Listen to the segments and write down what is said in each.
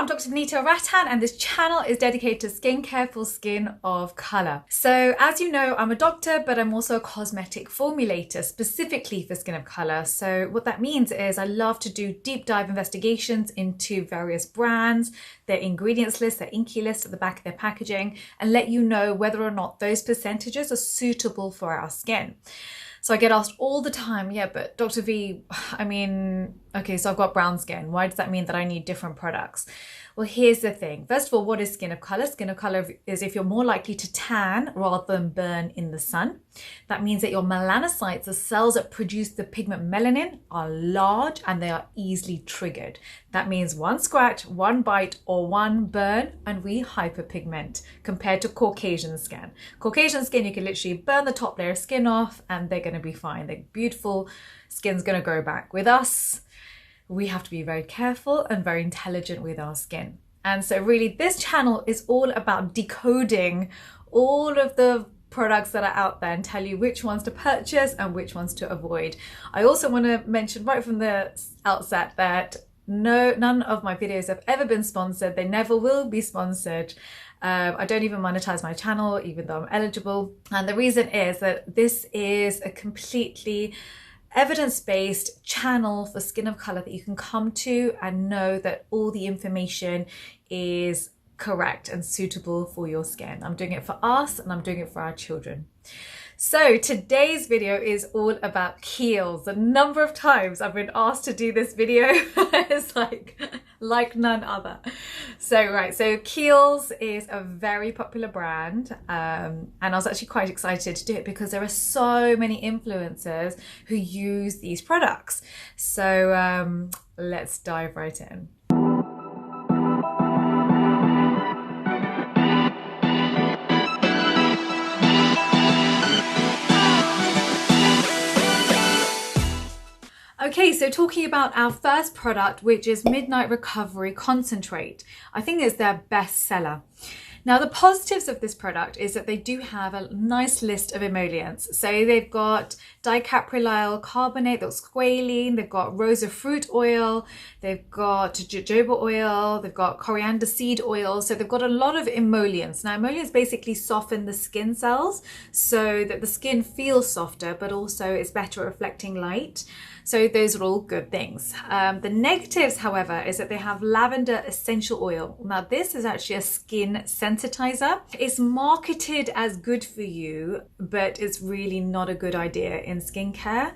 I'm Dr. Vanita Rattan and this channel is dedicated to skincare for skin of colour. So as you know, I'm a doctor, but I'm also a cosmetic formulator specifically for skin of colour. So what that means is I love to do deep dive investigations into various brands, their ingredients list, their INCI list at the back of their packaging, and let you know whether or not those percentages are suitable for our skin. So I get asked all the time, yeah, but Dr. V, okay, so I've got brown skin. Why does that mean that I need different products? Well, here's the thing. First of all, what is skin of color? Skin of color is if you're more likely to tan rather than burn in the sun. That means that your melanocytes, the cells that produce the pigment melanin, are large and they are easily triggered. That means one scratch, one bite, or one burn, and we hyperpigment compared to Caucasian skin. Caucasian skin, you can literally burn the top layer of skin off and they're going to be fine. They're beautiful. Skin's going to grow back. With us, we have to be very careful and very intelligent with our skin. And so really this channel is all about decoding all of the products that are out there and tell you which ones to purchase and which ones to avoid. I also want to mention right from the outset that none of my videos have ever been sponsored. They never will be sponsored. I don't even monetize my channel, even though I'm eligible. And the reason is that this is a completely evidence-based channel for skin of color that you can come to and know that all the information is correct and suitable for your skin. I'm doing it for us and I'm doing it for our children. So today's video is all about Kiehl'S. The number of times I've been asked to do this video is like none other. So Kiehl'S is a very popular brand, and I was actually quite excited to do it because there are so many influencers who use these products. So let's dive right in. Okay, so talking about our first product, which is Midnight Recovery Concentrate. I think it's their best seller. Now, the positives of this product is that they do have a nice list of emollients. So they've got dicaprylyl carbonate, that's squalene, they've got rosa fruit oil, they've got jojoba oil, they've got coriander seed oil. So they've got a lot of emollients. Now, emollients basically soften the skin cells so that the skin feels softer, but also it's better at reflecting light. So those are all good things. The negatives, however, is that they have lavender essential oil. Now, this is actually a skin sensitizer. It's marketed as good for you, but it's really not a good idea in skincare.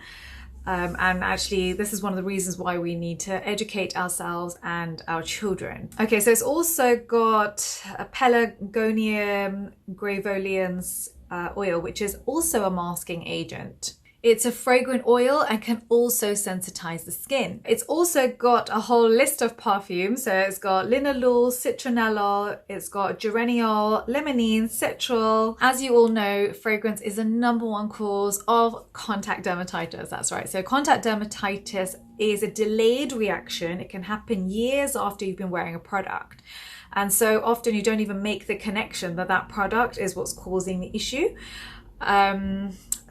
And actually, this is one of the reasons why we need to educate ourselves and our children. Okay, so it's also got a pelargonium GRAVEOLENS oil, which is also a masking agent. It's a fragrant oil and can also sensitize the skin. It's also got a whole list of perfumes. So it's got linalool, citronellol, it's got geraniol, limonene, citral. As you all know, fragrance is the #1 cause of contact dermatitis. That's right. So contact dermatitis is a delayed reaction. It can happen years after you've been wearing a product. And so often you don't even make the connection that that product is what's causing the issue.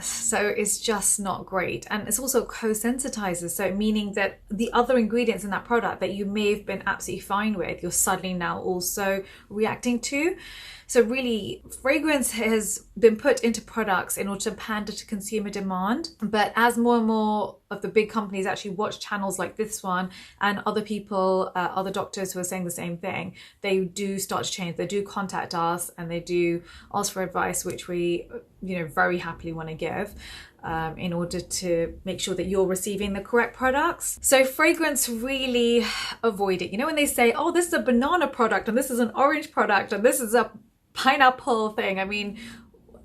So it's just not great. And it's also co-sensitizer, so meaning that the other ingredients in that product that you may have been absolutely fine with, you're suddenly now also reacting to. So really, fragrance has been put into products in order to pander to consumer demand. But as more and more of the big companies actually watch channels like this one and other people, other doctors who are saying the same thing, they do start to change. They do contact us and they do ask for advice, which we, very happily want to give. In order to make sure that you're receiving the correct products. So fragrance, really avoid it. When they say, oh, this is a banana product and this is an orange product and this is a pineapple thing.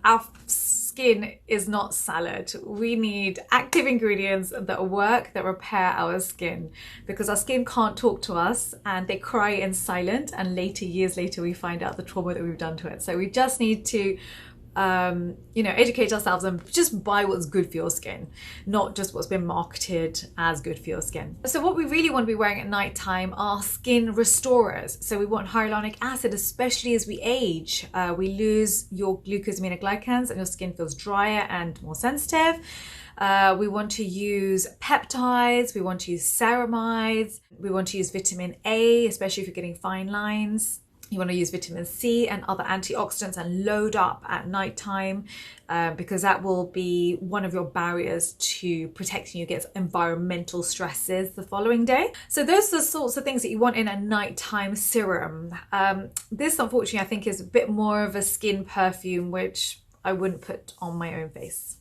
Our skin is not salad. We need active ingredients that work, that repair our skin, because our skin can't talk to us and they cry in silence, and years later we find out the trauma that we've done to it. So we just need to educate ourselves and just buy what's good for your skin, not just what's been marketed as good for your skin. So what we really want to be wearing at night time are skin restorers. So we want hyaluronic acid, especially as we age. We lose your glucosaminoglycans and your skin feels drier and more sensitive. We want to use peptides, we want to use ceramides, we want to use vitamin A, especially if you're getting fine lines. You want to use vitamin C and other antioxidants and load up at nighttime because that will be one of your barriers to protecting you against environmental stresses the following day. So those are the sorts of things that you want in a nighttime serum. This, unfortunately, I think is a bit more of a skin perfume, which I wouldn't put on my own face.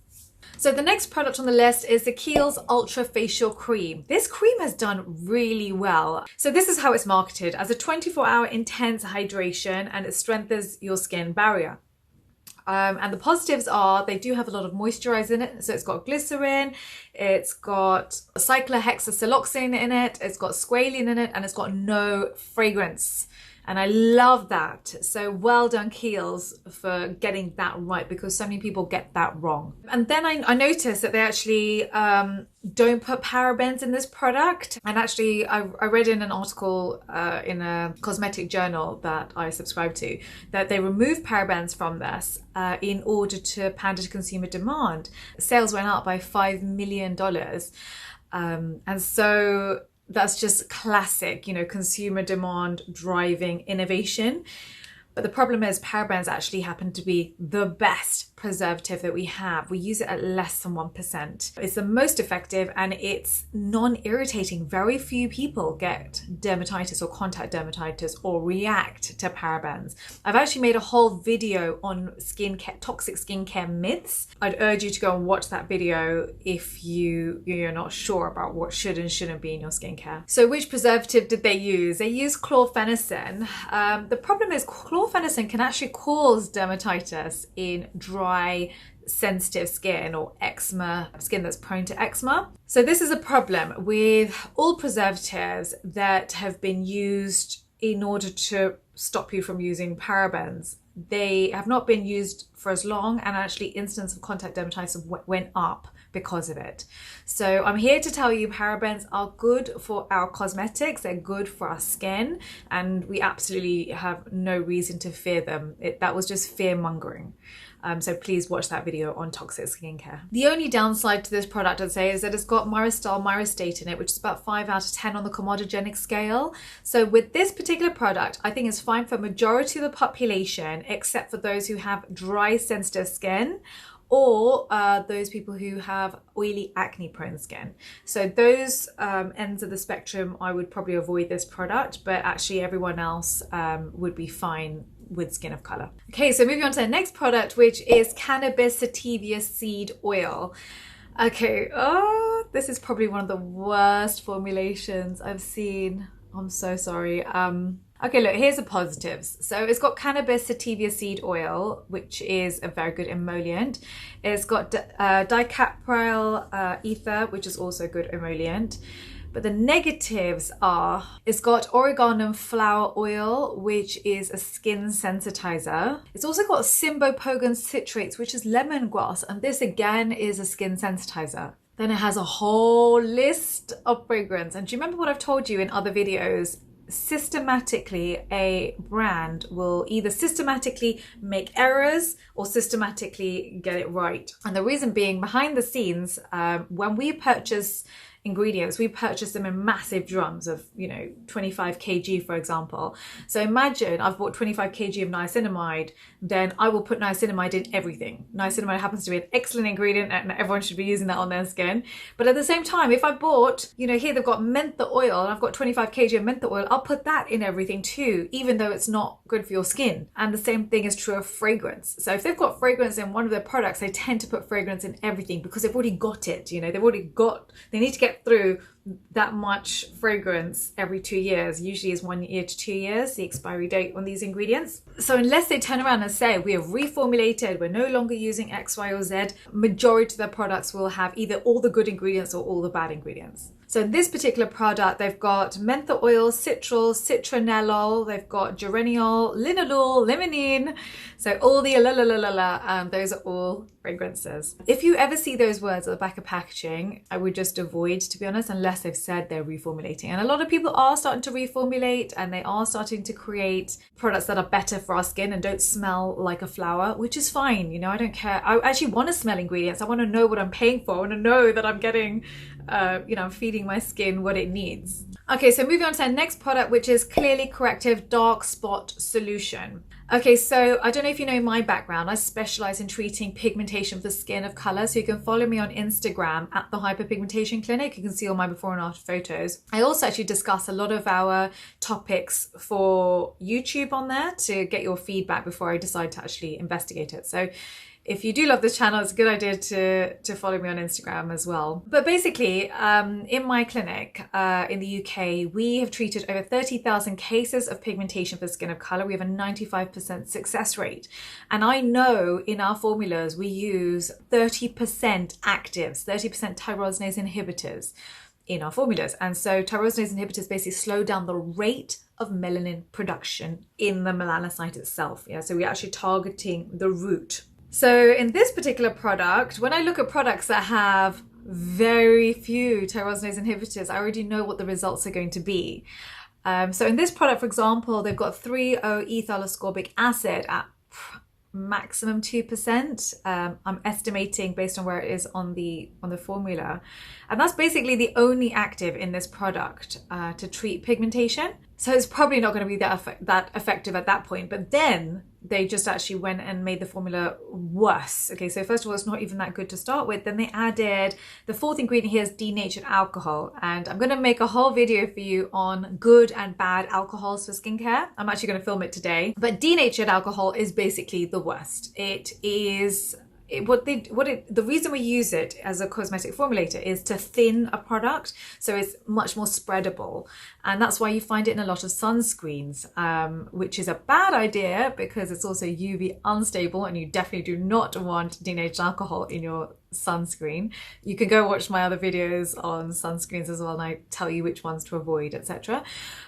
So the next product on the list is the Kiehl's Ultra Facial Cream. This cream has done really well. So this is how it's marketed: as a 24-hour intense hydration, and it strengthens your skin barrier. And the positives are they do have a lot of moisturizer in it. So it's got glycerin, it's got cyclohexasiloxane in it, it's got squalene in it, and it's got no fragrance. And I love that. So well done, Kiehl's, for getting that right, because so many people get that wrong. And then I noticed that they actually don't put parabens in this product. And actually, I read in an article in a cosmetic journal that I subscribe to that they remove parabens from this in order to pander to consumer demand. Sales went up by $5 million. And so that's just classic, you know, consumer demand driving innovation. But the problem is parabens actually happen to be the best preservative that we have. We use it at less than 1%. It's the most effective and it's non-irritating. Very few people get dermatitis or contact dermatitis or react to parabens. I've actually made a whole video on skincare, toxic skincare myths. I'd urge you to go and watch that video if you're not sure about what should and shouldn't be in your skincare. So which preservative did they use? They used CHLORPHENESIN. The problem is CHLORPHENESIN can actually cause dermatitis in dry, sensitive skin or eczema, skin that's prone to eczema. So this is a problem with all preservatives that have been used in order to stop you from using parabens. They have not been used for as long, and actually incidence of contact dermatitis went up because of it. So I'm here to tell you parabens are good for our cosmetics, they're good for our skin, and we absolutely have no reason to fear them. That was just fear mongering. So please watch that video on toxic skincare. The only downside to this product, I'd say, is that it's got MYRISTYL, MYRISTATE in it, which is about 5 out of 10 on the comedogenic scale. So with this particular product, I think it's fine for majority of the population, except for those who have dry, sensitive skin, or those people who have oily, acne-prone skin. So those ends of the spectrum, I would probably avoid this product, but actually everyone else would be fine with skin of color. Okay, so moving on to the next product, which is cannabis sativa seed oil. Okay, this is probably one of the worst formulations I've seen. I'm so sorry. Okay, look, here's the positives. So it's got cannabis sativa seed oil, which is a very good emollient. It's got dicapryl ether, which is also a good emollient. But the negatives are, it's got oregano flower oil, which is a skin sensitizer. It's also got CYMBOPOGON citrates, which is lemongrass, and this again is a skin sensitizer. Then it has a whole list of fragrance. And do you remember what I've told you in other videos? Systematically, a brand will either systematically make errors or systematically get it right. And the reason being, behind the scenes, when we purchase ingredients, we purchase them in massive drums of, 25 kg, for example. So imagine I've bought 25 kg of niacinamide, then I will put niacinamide in everything. Niacinamide happens to be an excellent ingredient and everyone should be using that on their skin. But at the same time, if I bought, here they've got mentha oil and I've got 25 kg of mentha oil, I'll put that in everything too, even though it's not good for your skin. And the same thing is true of fragrance. So if they've got fragrance in one of their products, they tend to put fragrance in everything because they've already got it, they need to get through that much fragrance every 2 years. Usually is 1 year to 2 years, the expiry date on these ingredients. So unless they turn around and say, we have reformulated, we're no longer using X, Y, or Z, majority of their products will have either all the good ingredients or all the bad ingredients. So in this particular product, they've got mentha oil, citral, citronellol, they've got geraniol, linalool, limonene. So all the those are all fragrances. If you ever see those words at the back of packaging, I would just avoid, to be honest, unless they've said they're reformulating. And a lot of people are starting to reformulate, and they are starting to create products that are better for our skin and don't smell like a flower, which is fine. You know, I don't care. I actually want to smell ingredients. I want to know what I'm paying for. I want to know that I'm getting, you know, I'm feeding my skin what it needs. Okay, so moving on to our next product, which is Clearly Corrective Dark Spot Solution. Okay, so I don't know if you know my background. I specialize in treating pigmentation for skin of color. So you can follow me on Instagram at the Hyperpigmentation Clinic. You can see all my before and after photos. I also actually discuss a lot of our topics for YouTube on there to get your feedback before I decide to actually investigate it. So if you do love this channel, it's a good idea to follow me on Instagram as well. But basically, in my clinic in the UK, we have treated over 30,000 cases of pigmentation for skin of color. We have a 95% success rate. And I know in our formulas, we use 30% actives, 30% tyrosinase inhibitors in our formulas. And so tyrosinase inhibitors basically slow down the rate of melanin production in the melanocyte itself. Yeah, so we're actually targeting the root. So in this particular product, when I look at products that have very few tyrosinase inhibitors, I already know what the results are going to be. So in this product, for example, they've got 3-O-ethyl ascorbic acid at maximum 2%. I'm estimating based on where it is on the formula. And that's basically the only active in this product to treat pigmentation. So it's probably not going to be that effective at that point. But then they just actually went and made the formula worse. Okay, so first of all, it's not even that good to start with. Then they added, the fourth ingredient here is denatured alcohol. And I'm going to make a whole video for you on good and bad alcohols for skincare. I'm actually going to film it today. But denatured alcohol is basically the worst. It is... the reason we use it as a cosmetic formulator is to thin a product, so it's much more spreadable, and that's why you find it in a lot of sunscreens, which is a bad idea because it's also UV unstable, and you definitely do not want denatured alcohol in your sunscreen. You can go watch my other videos on sunscreens as well, and I tell you which ones to avoid, etc.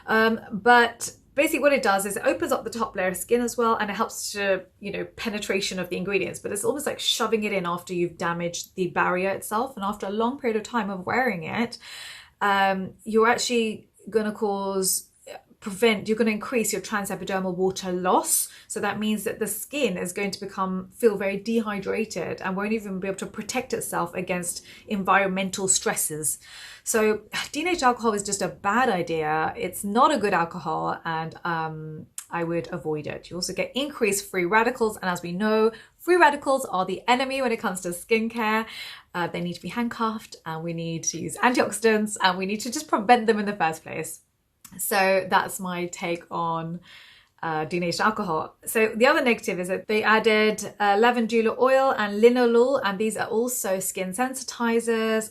But basically what it does is it opens up the top layer of skin as well, and it helps to, you know, penetration of the ingredients, but it's almost like shoving it in after you've damaged the barrier itself. And after a long period of time of wearing it, you're actually going to you're going to increase your transepidermal water loss. So that means that the skin is going to feel very dehydrated and won't even be able to protect itself against environmental stresses. So denatured alcohol is just a bad idea. It's not a good alcohol, and I would avoid it. You also get increased free radicals, and as we know, free radicals are the enemy when it comes to skincare. They need to be handcuffed, and we need to use antioxidants, and we need to just prevent them in the first place. So that's my take on denatured alcohol. So the other negative is that they added lavender oil and linalool, and these are also skin sensitizers.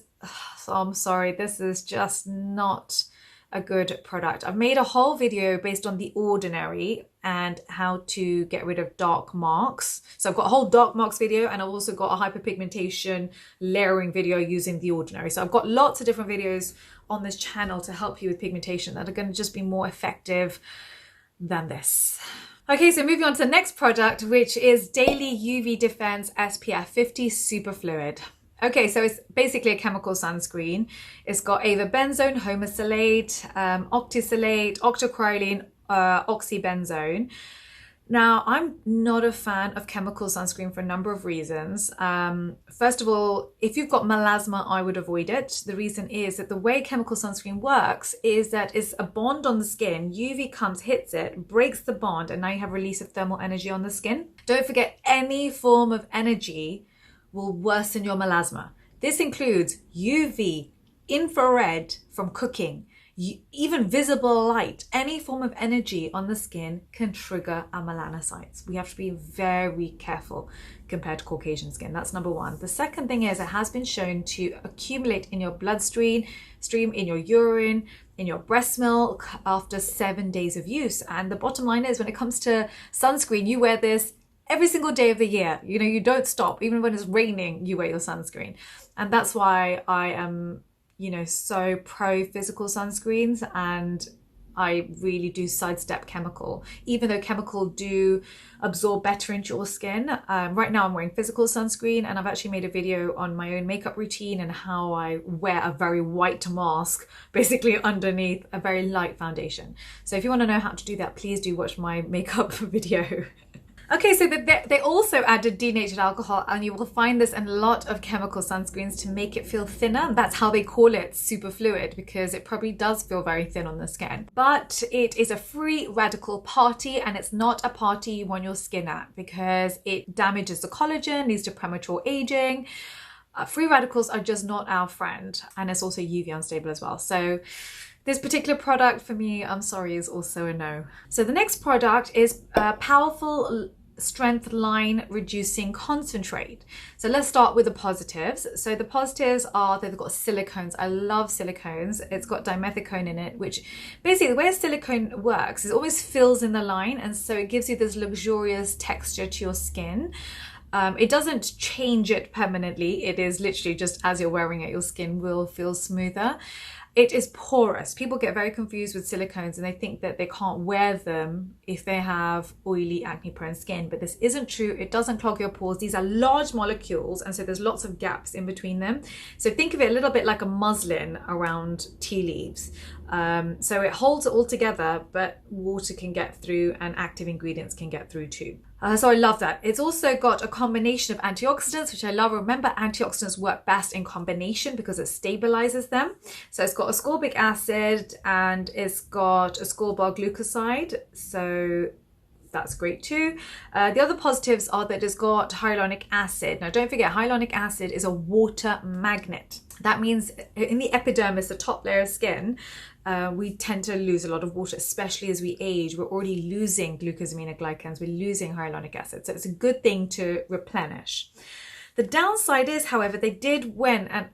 So I'm sorry, this is just not a good product. I've made a whole video based on The Ordinary and how to get rid of dark marks. So I've got a whole dark marks video, and I've also got a hyperpigmentation layering video using The Ordinary. So I've got lots of different videos on this channel to help you with pigmentation that are going to just be more effective than this. Okay, so moving on to the next product, which is Daily UV Defense SPF50 Superfluid. Okay, so it's basically a chemical sunscreen. It's got avobenzone, homosalate, octisalate, octocrylene, oxybenzone. Now, I'm not a fan of chemical sunscreen for a number of reasons. First of all, if you've got melasma, I would avoid it. The reason is that the way chemical sunscreen works is that it's a bond on the skin. UV comes, hits it, breaks the bond, and now you have release of thermal energy on the skin. Don't forget, any form of energy will worsen your melasma. This includes UV, infrared from cooking, even visible light. Any form of energy on the skin can trigger our melanocytes. We have to be very careful compared to Caucasian skin. That's number one. The second thing is it has been shown to accumulate in your bloodstream, in your urine, in your breast milk after 7 days of use. And the bottom line is, when it comes to sunscreen, you wear this every single day of the year. You know, you don't stop. Even when it's raining, you wear your sunscreen. And that's why I am you know, so pro physical sunscreens, and I really do sidestep chemical, even though chemical do absorb better into your skin. Right now I'm wearing physical sunscreen, and I've actually made a video on my own makeup routine and how I wear a very white mask basically underneath a very light foundation. So if you want to know how to do that, please do watch my makeup video. Okay, so they also added denatured alcohol, and you will find this in a lot of chemical sunscreens to make it feel thinner. That's how they call it superfluid, because it probably does feel very thin on the skin. But it is a free radical party, and it's not a party you want your skin at because it damages the collagen, leads to premature aging. Free radicals are just not our friend, and it's also UV unstable as well. So this particular product for me, I'm sorry, is also a no. So the next product is a powerful strength line reducing concentrate. So let's start with the positives. So the positives are they've got silicones. I love silicones. It's got dimethicone in it, which basically the way a silicone works is it always fills in the line, and so it gives you this luxurious texture to your skin. It doesn't change it permanently. It is literally just as you're wearing it, your skin will feel smoother. It is porous. People get very confused with silicones and they think that they can't wear them if they have oily, acne-prone skin, but this isn't true. It doesn't clog your pores. These are large molecules, and so there's lots of gaps in between them. So think of it a little bit like a muslin around tea leaves. So it holds it all together, but water can get through and active ingredients can get through too. So I love that. It's also got a combination of antioxidants, which I love. Remember, antioxidants work best in combination because it stabilizes them. So it's got ascorbic acid and it's got ascorbyl glucoside. So that's great too. The other positives are that it's got hyaluronic acid. Now don't forget, hyaluronic acid is a water magnet. That means in the epidermis, the top layer of skin, we tend to lose a lot of water, especially as we age. We're already losing glucosaminoglycans, we're losing hyaluronic acid. So it's a good thing to replenish. The downside is, however, they went and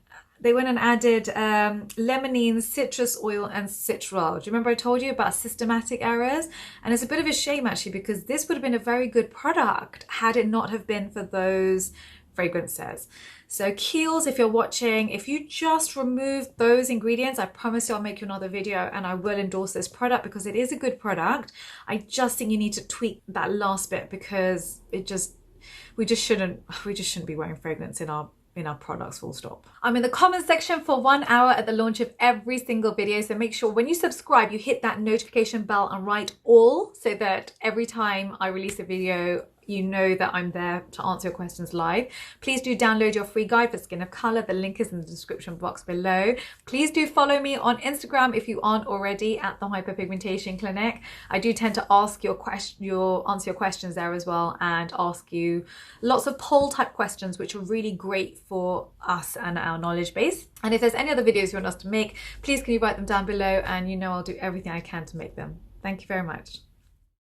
added limonene, citrus oil, and citral. Do you remember I told you about systematic errors? And it's a bit of a shame actually, because this would have been a very good product had it not have been for those fragrances. So Kiehl's, if you're watching, if you just remove those ingredients, I promise you I'll make you another video and I will endorse this product because it is a good product. I just think you need to tweak that last bit because we just shouldn't be wearing fragrance in our products, full stop. I'm in the comment section for 1 hour at the launch of every single video, so make sure when you subscribe you hit that notification bell and write all, so that every time I release a video you know that I'm there to answer your questions live. Please do download your free guide for skin of color. The link is in the description box below. Please do follow me on Instagram if you aren't already, at the Hyperpigmentation Clinic. I do tend to ask answer your questions there as well, and ask you lots of poll type questions, which are really great for us and our knowledge base. And if there's any other videos you want us to make, please can you write them down below, and you know I'll do everything I can to make them. Thank you very much.